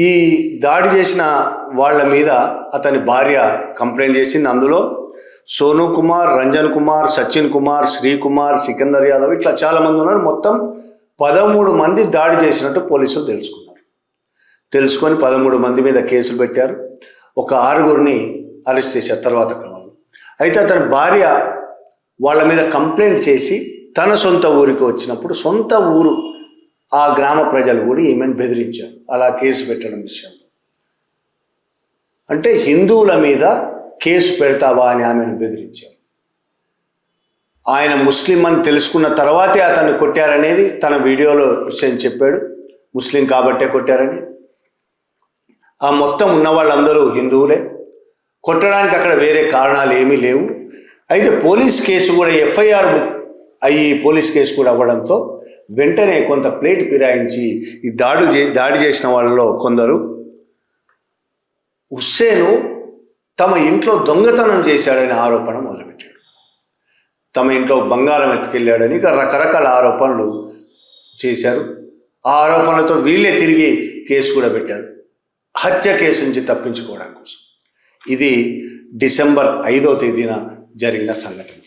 ఈ దాడి చేసిన వాళ్ళ మీద అతని భార్య కంప్లైంట్ చేసింది. అందులో సోను కుమార్, రంజన్ కుమార్, సచిన్ కుమార్, శ్రీకుమార్, సికందర్ యాదవ్ ఇట్లా చాలామంది ఉన్నారు. మొత్తం 13 మంది దాడి చేసినట్టు పోలీసులు తెలుసుకొని 13 మంది మీద కేసులు పెట్టారు. ఒక 6గురిని అరెస్ట్ చేశారు తర్వాత క్రమంలో. అయితే అతని భార్య వాళ్ళ మీద కంప్లైంట్ చేసి తన సొంత ఊరికి వచ్చినప్పుడు సొంత ఊరు ఆ గ్రామ ప్రజలు కూడా ఈమెను బెదిరించారు అలా కేసు పెట్టడం విషయంలో. అంటే హిందువుల మీద కేసు పెడతావా అని ఆమెను బెదిరించారు. ఆయన ముస్లిం అని తెలుసుకున్న తర్వాతే అతన్ని కొట్టారనేది తన వీడియోలో హుస్సేన్ చెప్పాడు. ముస్లిం కాబట్టే కొట్టారని. ఆ మొత్తం ఉన్న వాళ్ళందరూ హిందువులే. కొట్టడానికి అక్కడ వేరే కారణాలు ఏమీ లేవు. అయితే పోలీస్ కేసు కూడా ఎఫ్ఐఆర్ అయ్యి పోలీస్ కేసు కూడా అవ్వడంతో వెంటనే కొంత ప్లేట్ ఫిరాయించి ఈ దాడి చేసిన వాళ్ళలో కొందరు హుస్సేను తమ ఇంట్లో దొంగతనం చేశాడనే ఆరోపణ మొదలుపెట్టాడు. తమ ఇంట్లో బంగారం ఎత్తుకెళ్ళాడని రకరకాల ఆరోపణలు చేశారు. ఆ ఆరోపణలతో వీళ్ళే తిరిగి కేసు కూడా పెట్టారు హత్య కేసు నుంచి తప్పించుకోవడం కోసం. ఇది డిసెంబర్ 5వ తేదీన జరిగిన సంఘటన.